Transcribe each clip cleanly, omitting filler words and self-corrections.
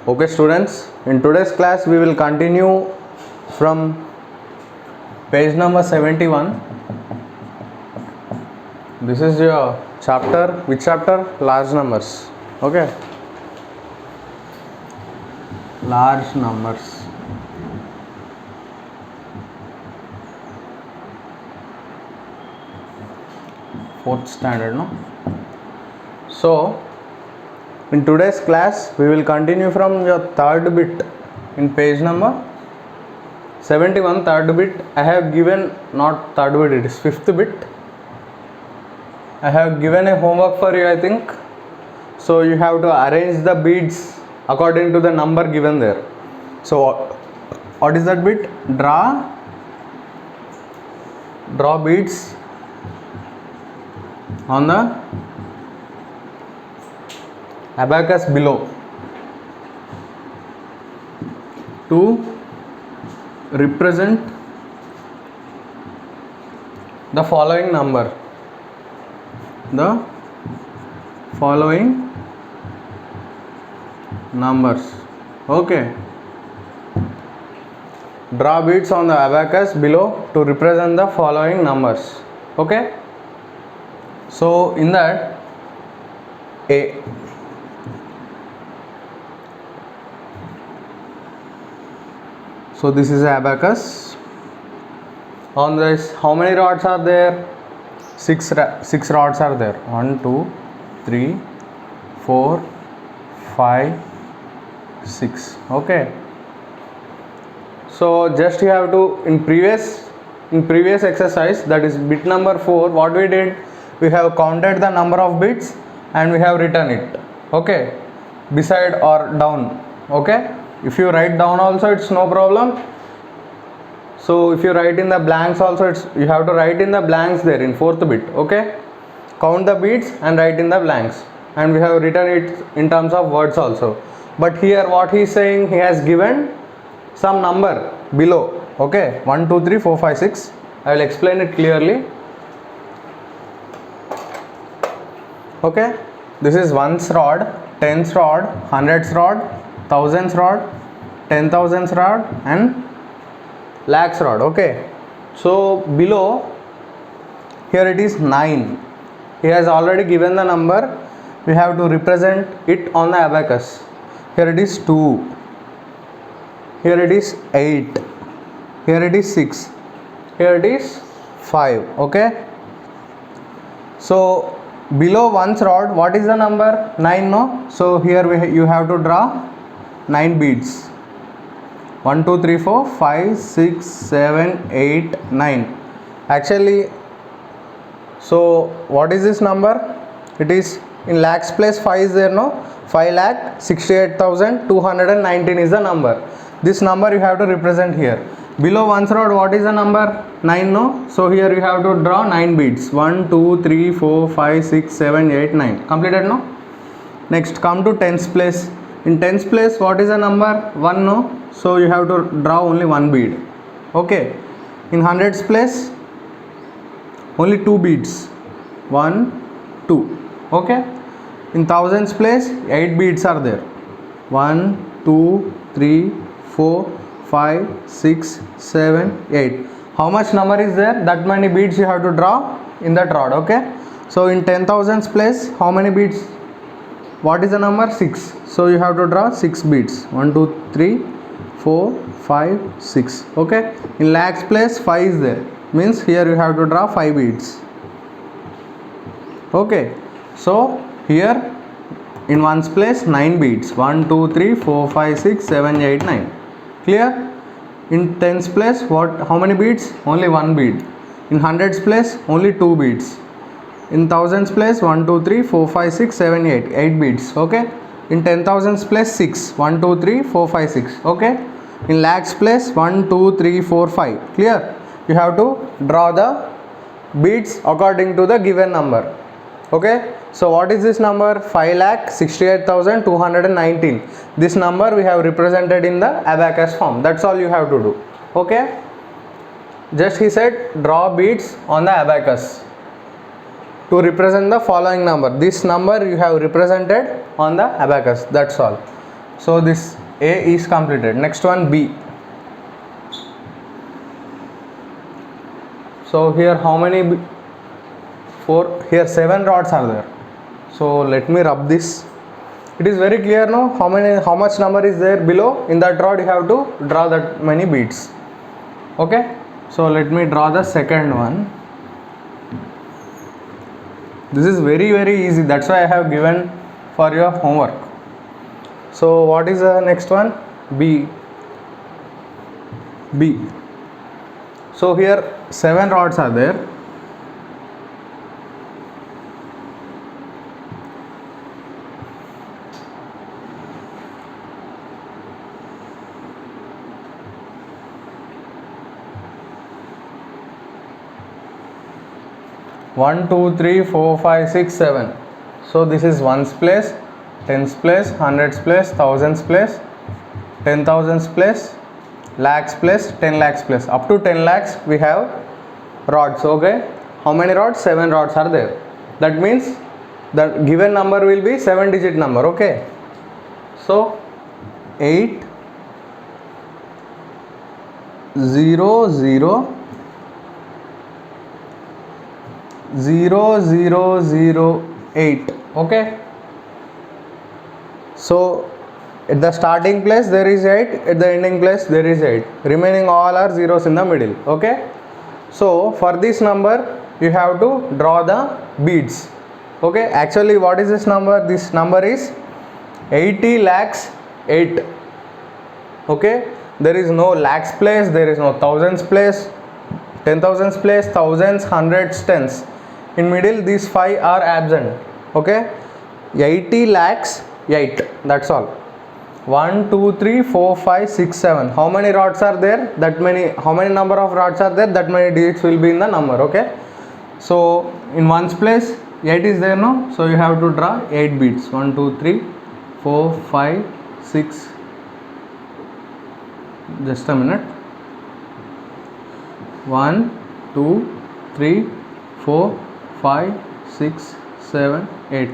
Okay students, in today's class we will continue from page number 71. This is your chapter, which chapter? Large numbers. Okay, large numbers. Fourth standard, no? So in today's class we will continue from your third bit in page number 71. Third bit I have given, not third bit, it is fifth bit. I have given a homework for you, I think. So you have to arrange the beads according to the number given there. So what is that bit? Draw beads on the abacus below to represent the following number. The following numbers. Okay. Draw beads on the abacus below to represent the following numbers. Okay. So in that, A. So this is abacus. On this, how many rods are there? Six rods are there. 1, 2, 3, 4, 5, 6. Okay. So just you have to, in previous exercise, that is bit number 4, what we did, we have counted the number of bits and we have written it. Okay, beside or down. Okay, if you write down also, it's no problem. So if you write in the blanks also, you have to write in the blanks there in fourth bit. Okay, count the bits and write in the blanks, and we have written it in terms of words also. But here what he is saying, he has given some number below. Okay, 1, 2, 3, 4, 5, 6. I will explain it clearly. Okay, this is ones rod, tens rod, hundreds rod, thousands rod, 10,000s rod and lakhs rod. Okay, so below here it is 9. He has already given the number. We have to represent it on the abacus. Here it is 2. Here it is 8. Here it is 6. Here it is 5. Okay. So below ones rod, what is the number? 9, no? So here you have to draw 9 beads. 1, 2, 3, 4, 5, 6, 7, 8, 9. Actually, so what is this number? It is in lakhs place 5 is there, no? 5,68,219 is the number. This number you have to represent here. Below ones rod, what is the number? 9, no? So here you have to draw 9 beads. 1, 2, 3, 4, 5, 6, 7, 8, 9. Completed, no? Next, come to tens place. In tens place, what is the number? 1, no? So you have to draw only 1 bead. Okay. In hundreds place, only 2 beads. 1, 2. Okay. In thousands place, 8 beads are there. 1, 2, 3, 4, 5, 6, 7, 8. How much number is there? That many beads you have to draw in that rod. Okay. So in 10,000s place, how many beads? What is the number? 6. So you have to draw 6 beads. 1, 2, 3, 4, 5, 6. Okay. In lakhs place 5 is there. Means here you have to draw 5 beads. Okay. So here in ones place 9 beads. 1, 2, 3, 4, 5, 6, 7, 8, 9. Clear? In tens place, how many beads? Only 1 bead. In hundreds place, only 2 beads. In thousands place, 1, 2, 3, 4, 5, 6, 7, 8. 8 beads. Okay. In 10,000s place 6. 1, 2, 3, 4, 5, 6. Okay. In lakhs place 1, 2, 3, 4, 5. Clear? You have to draw the beads according to the given number. Okay. So what is this number? 5,68,219. This number we have represented in the abacus form. That's all you have to do. Okay. Just he said draw beads on the abacus to represent the following number. This number you have represented on the abacus. That's all. So this A is completed. Next one B. So here how many? 4. Here 7 rods are there. So let me rub this. It is very clear now how much number is there below. In that rod you have to draw that many beads. Okay. So let me draw the second one. This is very easy. That's why I have given for your homework. So what is the next one? B. B. So here 7 rods are there. One, two, three, 4, 5, 6, 7. So this is ones place, tens place, hundreds place, thousands place, 10,000s place, lakhs place, 10 lakhs place. Up to 10 lakhs we have rods. Okay. How many rods? 7 rods are there. That means the given number will be 7-digit number. Okay. So 8 0 0 0 0 0 8. Okay. So at the starting place there is 8, at the ending place there is 8. Remaining all are zeros in the middle. Okay. So for this number you have to draw the beads. Okay. Actually what is this number? This number is 80 lakhs 8. Okay. There is no lakhs place, there is no thousands place, 10,000s place, thousands, hundreds, tens. In middle these 5 are absent. Okay. 80 lakhs 8. That's all. 1 2 3 4 5 6 7. How many rods are there? That many. How many number of rods are there? That many digits will be in the number. Okay. So in ones place 8 is there now. So you have to draw 8 beads. 1 2 3 4 5 6. Just a minute. 1 2 3 4 5 6 7 8.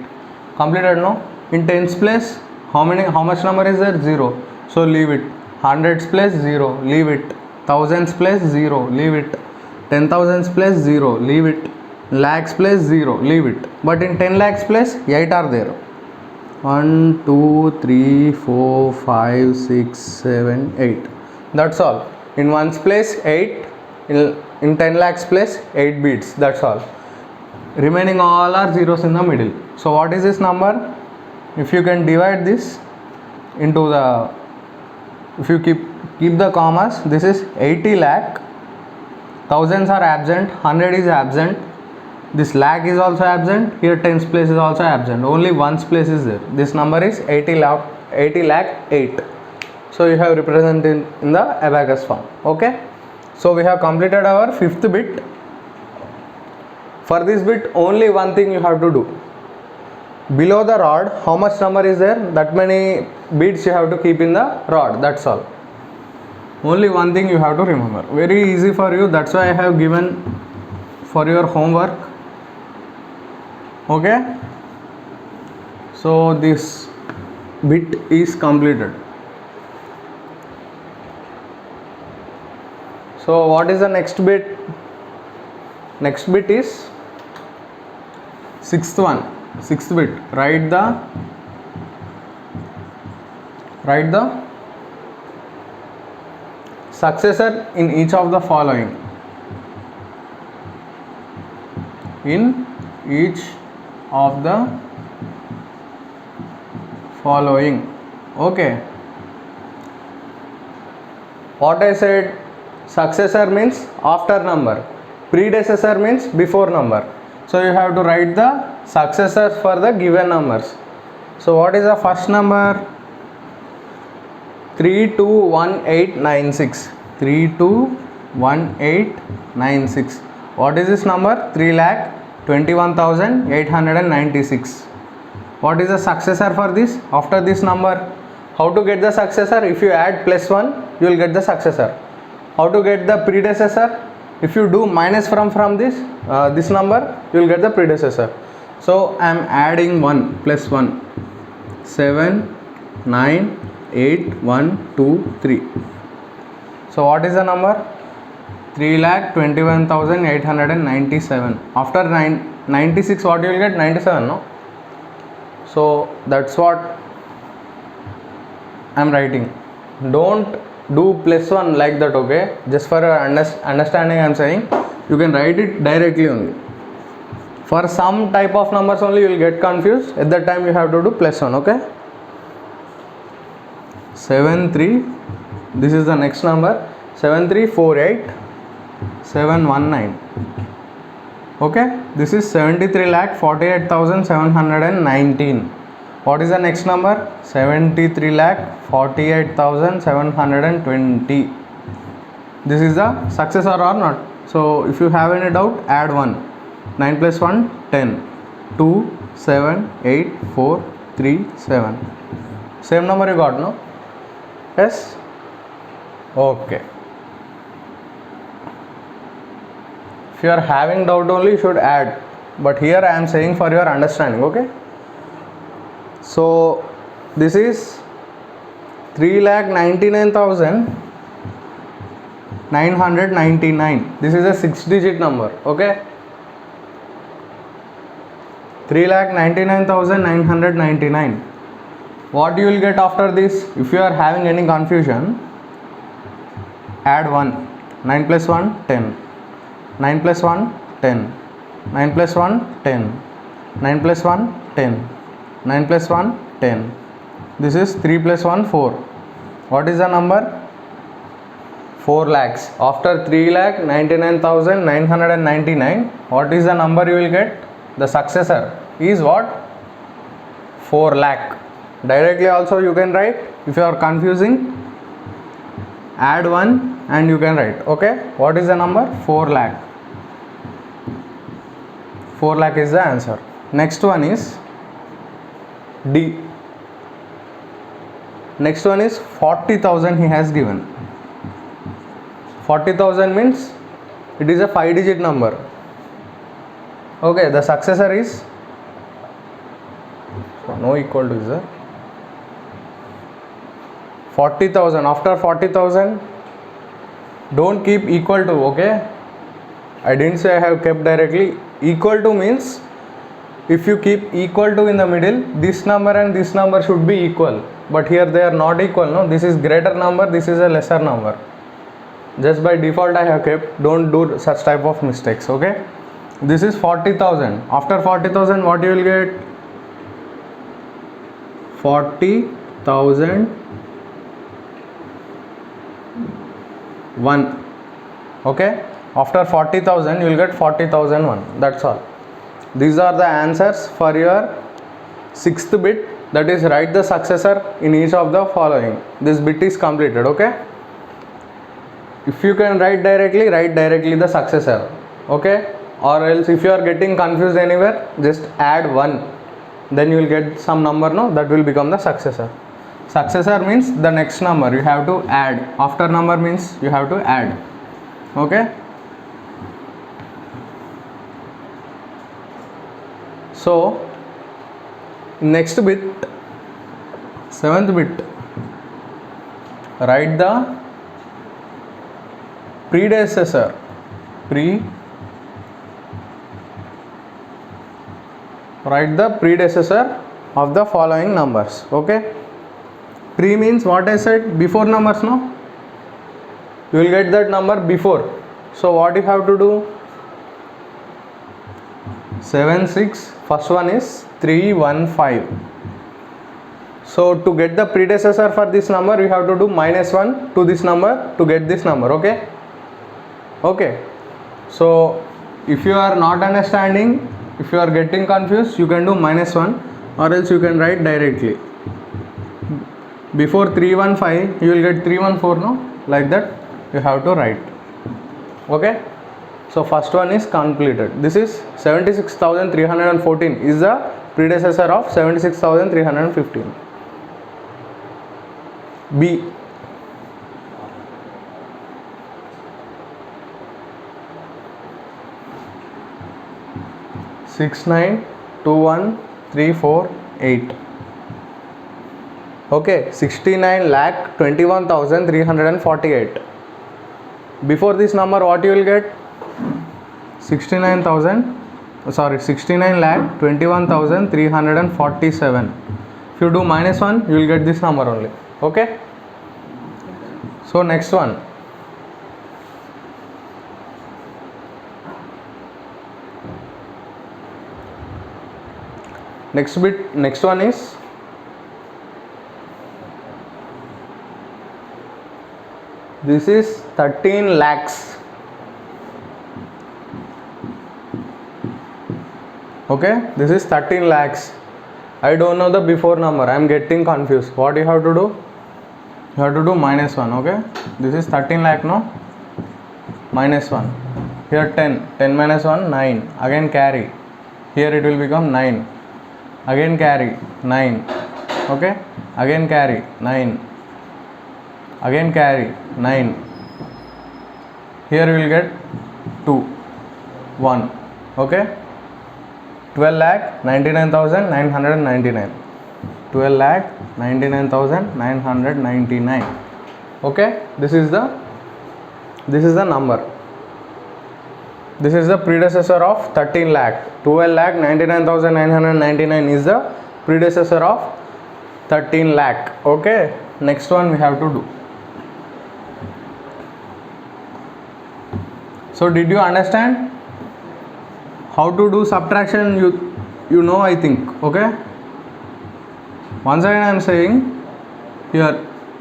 Completed now. In tens place how much number is there? 0. So leave it. Hundreds place 0. Leave it. Thousands place 0. Leave it. 10,000s place 0. Leave it. Lakhs place 0. Leave it. But in 10 lakhs place 8 are there. 1 2 3 4 5 6 7 8. That's all. In ones place 8. In 10 lakhs place 8 beads. That's all. Remaining all are zeros in the middle. So what is this number? If you can divide this into the, if you keep the commas, this is 80 lakh, thousands are absent, 100 is absent, this lakh is also absent, here tens place is also absent, only ones place is there. This number is 80 lakh 8. So you have represented in the abacus form. Okay. So we have completed our 5th bit. For this bit only one thing you have to do. Below the rod how much number is there? That many beads you have to keep in the rod. That's all. Only one thing you have to remember. Very easy for you. That's why I have given for your homework. Okay. So this bit is completed. So what is the next bit? Next bit is 6th one. 6th bit. Write the successor in each of the following. In each of the following. Okay. What I said, successor means after number, predecessor means before number. So you have to write the successors for the given numbers. So what is the first number? 321896. 321896. What is this number? 3,21,896. What is the successor for this? After this number. How to get the successor? If you add +1, you will get the successor. How to get the predecessor? If you do minus from this number, you will get the predecessor. So I am adding 1 plus 1. 7, 9, 8123. So what is the number? 3,21,897. After 96, what you will get? 97, no? So that's what I am writing. Don't do +1 like that, okay? Just for your understanding I am saying, you can write it directly only. For some type of numbers only you will get confused. At that time you have to do +1, okay? 73. This is the next number. 7348719. Okay, this is 73,48,719. What is the next number? 73,48,720. This is the successor or not? So if you have any doubt, add 1. 9 plus 1, 10. 2, 7, 8, 4, 3, 7. Same number you got, no? Yes? Okay. If you are having doubt only, you should add. But here I am saying for your understanding, okay? So this is 3,99,999. This is a 6-digit number, okay? 3,99,999. What you will get after this? If you are having any confusion, add 1. 9 plus 1, 10. 9 plus 1, 10. 9 plus 1, 10. 9 plus 1, 10. 9 plus 1, 10. This is 3 plus 1, 4. What is the number? 4 lakhs. After 3,99,999, what is the number you will get? The successor is what? 4 lakh. Directly also you can write. If you are confusing, add 1 and you can write. Okay, what is the number? 4 lakh. 4 lakh is the answer. Next one is D. Next one is 40,000 he has given. 40,000 means it is a 5-digit number. Okay, the successor is, so no equal to is there. 40,000. After 40,000, don't keep equal to, okay? I didn't say I have kept directly. Equal to means if you keep equal to in the middle, this number and this number should be equal. But here they are not equal, no? This is greater number, this is a lesser number. Just by default I have kept. Don't do such type of mistakes, okay? This is 40,000. After 40,000, what you will get? 40,001. Okay? After 40,000, you will get 40,001. That's all. These are the answers for your 6th bit. That is, write the successor in each of the following. This bit is completed, okay? If you can write directly the successor, okay? Or else if you are getting confused anywhere, just add 1. Then you will get some number, no? That will become the successor. Successor means the next number you have to add. After number means you have to add. Okay? So next bit, 7th bit, write the predecessor. Write the predecessor of the following numbers. Okay? Pre means what I said, before numbers, no? You will get that number before. So what you have to do? 7, 6, first one is 3, 1, 5. So to get the predecessor for this number, you have to do -1 to this number to get this number, okay? Okay. So if you are not understanding, if you are getting confused, you can do -1 or else you can write directly. Before 315, you will get 314, no? Like that you have to write. Okay? So first one is completed. This is 76,314 is the predecessor of 76,315. B. (6921348). Okay, 69,21,348. Before this number, what you will get? 69,21,347. If you do -1, you will get this number only. Okay. So next one. Next one is this is 13 lakhs. Okay, this is 13 lakhs. I don't know the before number. I am getting confused. What you have to do? You have to do -1. Okay, this is 13 lakh, no? -1. Here 10. 10 minus 1, 9. Again carry. Here it will become 9. Again carry 9. Okay, again carry 9. Again carry 9. Here we will get 2, 1. Okay, 12,99,999. 12,99,999. Okay, this is the number. This is the predecessor of 13 lakh. 12,99,999 is the predecessor of 13 lakh. Okay, next one we have to do. So did you understand how to do subtraction? You know, I think. Okay, once again I am saying, here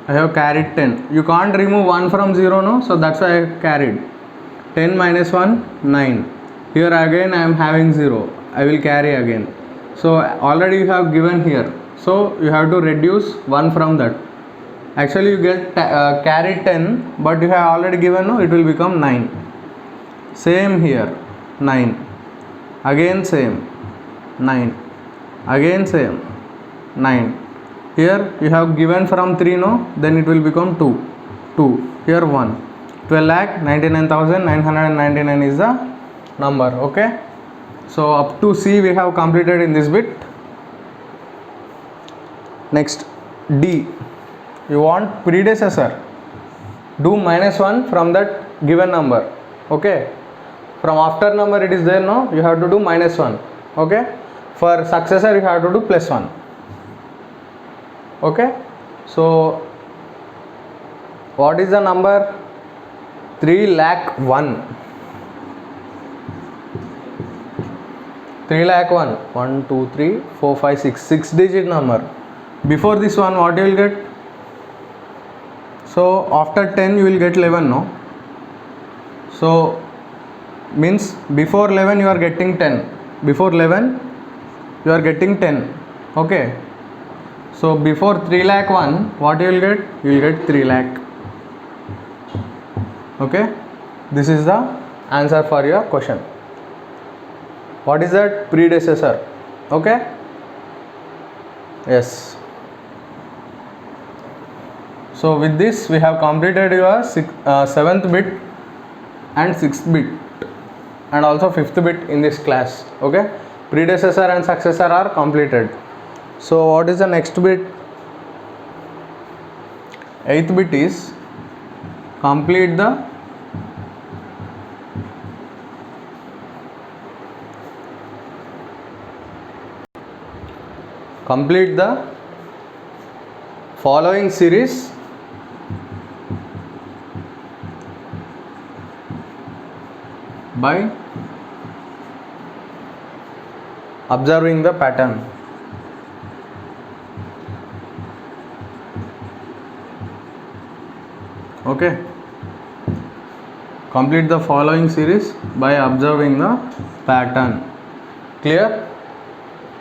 I have carried 10. You can't remove 1 from 0, no? So that's why I carried 10 minus 1, 9. Here again I am having 0. I will carry again. So already you have given here. So you have to reduce 1 from that. Actually you get carry 10, but you have already given, no? It will become 9. Same here, 9. Again same, 9. Again same, 9. Here you have given from 3, no? Then it will become 2. 2. Here 1. 12,99,999 is the number. Okay, so up to C we have completed in this bit. Next, D. You want predecessor. Do -1 from that given number. Okay, from after number it is there, no? You have to do -1. Okay, for successor you have to do +1. Okay, so what is the number? 3,01,000. 3,01,000. 1, 2, 3, 4, 5, 6. 6-digit number. Before this one, what you will get? So after 10 you will get 11, no? So means before 11 you are getting 10. Before 11 you are getting 10. Okay, so before 3,01,000, what you will get? You will get 3 lakh. Okay, this is the answer for your question. What is that? Predecessor. Okay, yes. So with this we have completed your 7th bit and 6th bit and also 5th bit in this class. Okay, predecessor and successor are completed. So what is the next bit? 8th bit is complete the following series by observing the pattern. Okay, complete the following series by observing the pattern. Clear?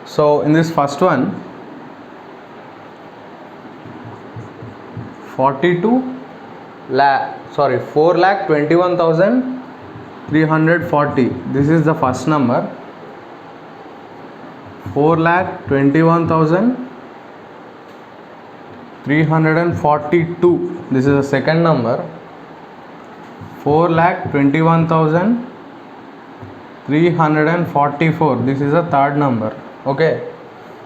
So in this first one, 4,21,340. This is the first number. 4,21,342. This is the second number. 4,21,344. This is the third number. Okay,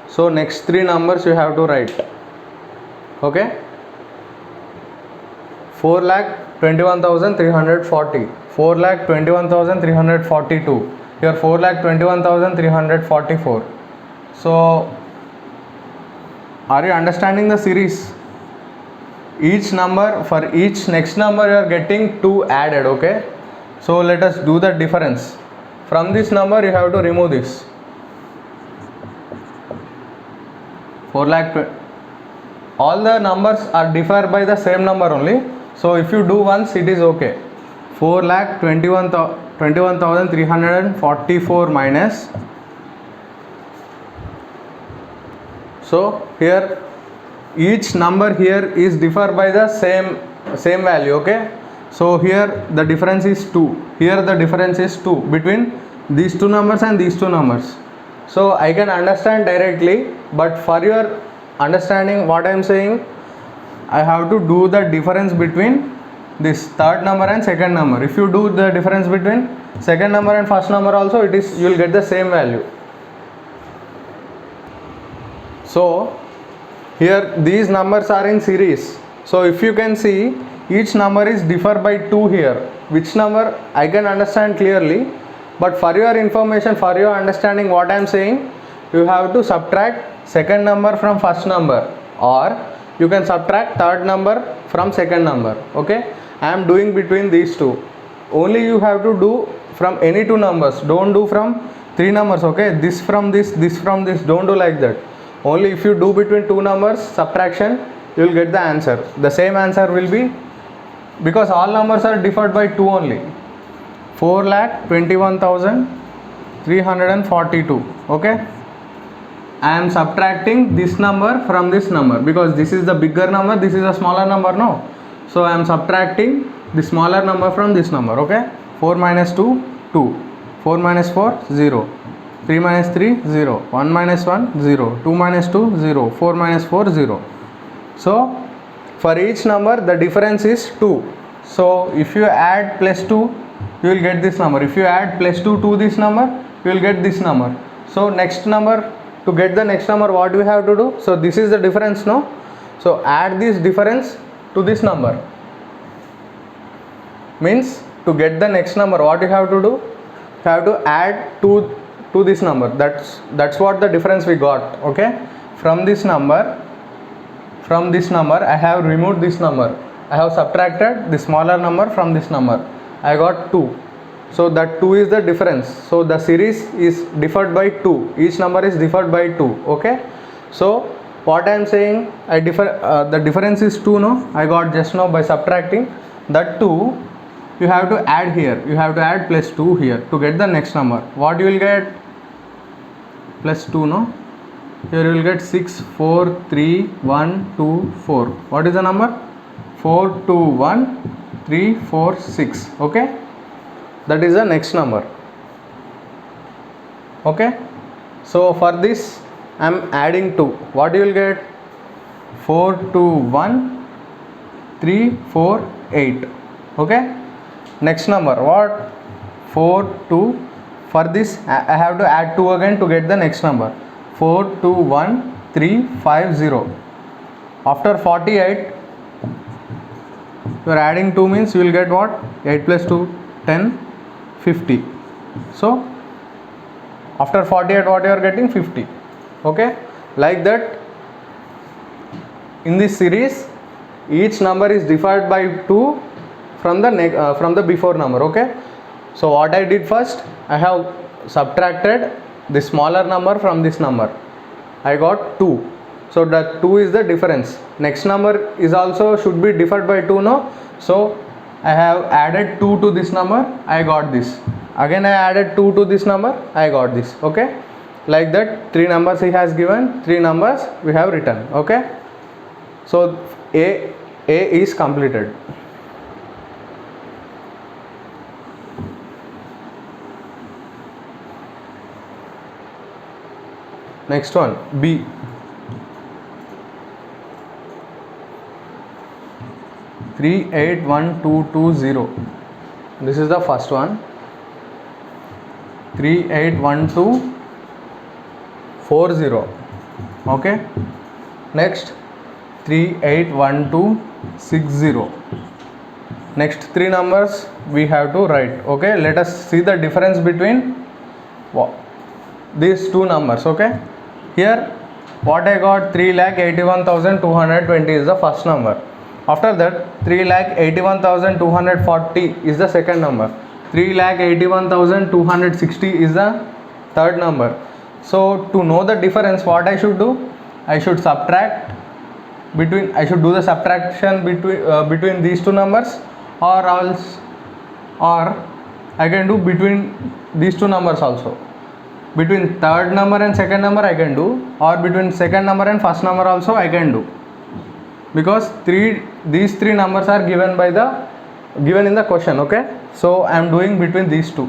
so next 3 numbers you have to write. Okay, 4,21,340, 4,21,342, here 4,21,344. So are you understanding the series? Each number, for each next number you are getting 2 added. Okay, so let us do the difference. From this number you have to remove this 4 lakh. All the numbers are differ by the same number only, so if you do once it is okay. 4,21,344 minus, so here each number here is differ by the same value. Okay, so here the difference is 2, here the difference is 2 between these two numbers and these two numbers. So I can understand directly, but for your understanding what I am saying, I have to do the difference between this third number and second number. If you do the difference between second number and first number also, it is, you will get the same value. So here these numbers are in series, so if you can see each number is differ by 2 here. Which number I can understand clearly, but for your information, for your understanding what I am saying, you have to subtract second number from first number, or you can subtract third number from second number. Okay, I am doing between these two. Only you have to do from any two numbers, don't do from 3 numbers. Okay, this from this, this from this, don't do like that. Only if you do between two numbers subtraction, you will get the answer. The same answer will be, because all numbers are differed by 2 only. 4,21,342. Okay, I am subtracting this number from this number, because this is the bigger number, this is a smaller number, no? So I am subtracting the smaller number from this number. Okay, 4 minus 2, 2, 4 minus 4, 0, 3 minus 3, 0, 1 minus 1, 0, 2 minus 2, 0, 4 minus 4, 0. So for each number the difference is 2. So if you add plus 2, you will get this number. If you add plus 2 to this number, you will get this number. So next number, to get the next number, what we have to do? So this is the difference, no? So add this difference to this number. Means to get the next number, what you have to do? You have to add to this number. That's what the difference we got. Okay, from this number I have removed this number. I have subtracted the smaller number from this number. I got 2. So that 2 is the difference. So the series is differed by 2. Each number is differed by 2. Okay, so what I am saying, the difference is 2, no? I got just now by subtracting that 2. You have to add here, you have to add plus 2 here to get the next number. What you will get? Plus 2, no? Here you will get 6, 4, 3, 1, 2, 4. What is the number? 4, 2, 1, 3, 4, 6. Okay, that is the next number. Okay, so for this I am adding 2. What you will get? 4, 2, 1, 3, 4, 8. Okay, next number what? 4, 2. For this I have to add 2 again to get the next number. 4, 2, 1, 3, 5, 0. After 48, you are adding 2 means you will get what? 8 plus 2, 10, 50. So after 48, what you are getting? 50. Okay, like that in this series each number is divided by 2 from the before number. Okay, so what I did first, I have subtracted the smaller number from this number. I got 2. So that 2 is the difference. Next number is also should be differed by 2, no? So I have added 2 to this number. I got this. Again I added 2 to this number. I got this. Okay, like that 3 numbers he has given, 3 numbers we have written. Okay, so A is completed. Next one, B. 381220. This is the first one. 381240. Okay, next 381260. Next three numbers we have to write. Okay, let us see the difference between these two numbers. Okay, here what I got, 3,81,220 is the first number. After that 3,81,240 is the second number. 3,81,260 is the third number. So to know the difference, what I should do, I should subtract between, I should do the subtraction between these two numbers, or else, or I can do between these two numbers also. Between third number and second number I can do, or between second number and first number also I can do, because these three numbers are given in the question. Okay, so I am doing between these two.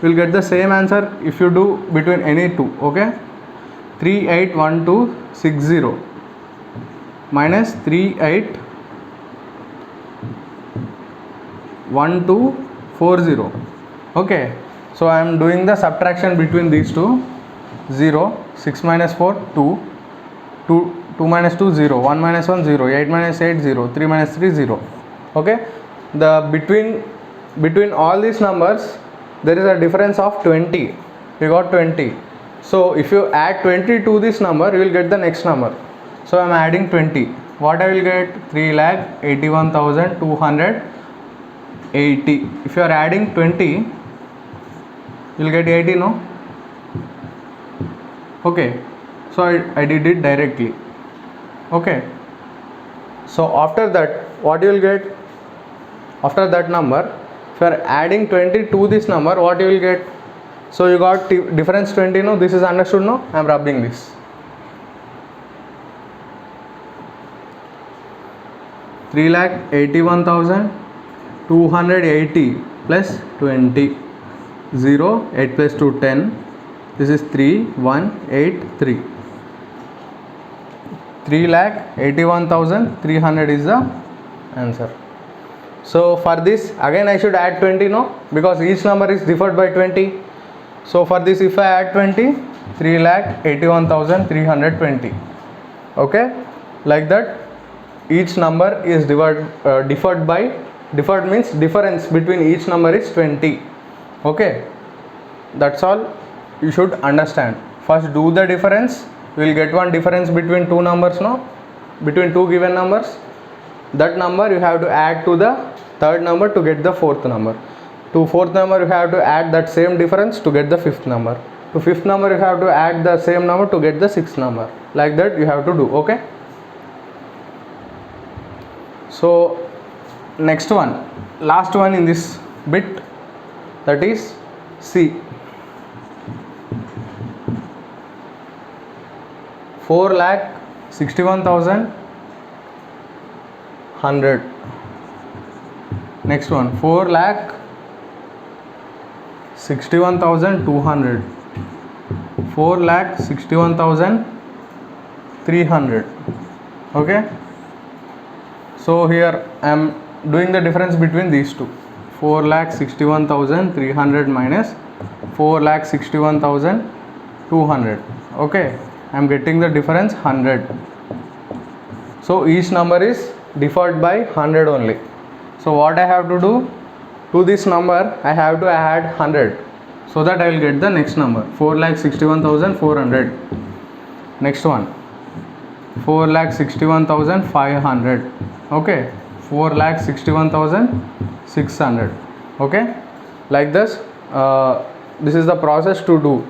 You will get the same answer if you do between any two. Okay, 381260 minus 381240. Okay, so I am doing the subtraction between these two. 0, 6 minus 4, 2, 2 minus 2, 0, 1 minus 1, 0, 8 minus 8, 0, 3 minus 3, 0. Okay, the between all these numbers there is a difference of 20. We got 20. So if you add 20 to this number, you will get the next number. So I am adding 20. What I will get? 3,81,280. If you are adding 20, you will get 80, no? Okay, so I did it directly. Okay, so after that, what you will get? After that number, if you are adding 20 to this number, what you will get? So you got difference 20, no? This is understood, no? I am rubbing this. 3,81,280 plus 20. 0, 8 plus 2, 10. This is 3,183. 3,81,300 is the answer. So for this again I should add 20, no? Because each number is differed by 20. So for this, if I add 20, 3,81,320. Okay, like that each number is differed means difference between each number is 20. Okay, that's all you should understand. First do the difference. You will get one difference between two numbers, no? Between two given numbers. That number you have to add to the third number to get the fourth number. To fourth number you have to add that same difference to get the fifth number. To fifth number you have to add the same number to get the sixth number. Like that you have to do. Okay, so next one, last one in this bit, that is C. 4,61,100. Next one, 4,61,200. 4,61,300. Okay, so here I am doing the difference between these two. 4,61,300 minus 4,61,200. Okay, I am getting the difference 100. So each number is differed by 100 only. So what I have to do, to this number I have to add 100, so that I will get the next number, 4,61,400. Next one, 4,61,500. Okay, 4,61,600. Okay, like this. This is the process to do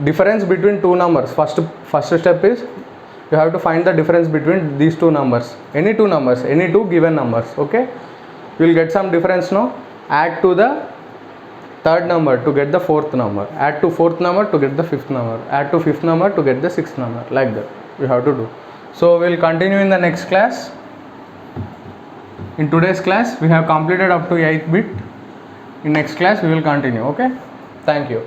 difference between two numbers. First step is you have to find the difference between these two numbers, any two numbers, any two given numbers. Okay, you will get some difference, no? Add to the third number to get the fourth number, add to fourth number to get the fifth number, add to fifth number to get the sixth number. Like that you have to do. So we will continue in the next class. In today's class we have completed up to 8th bit. In next class we will continue. Okay, thank you.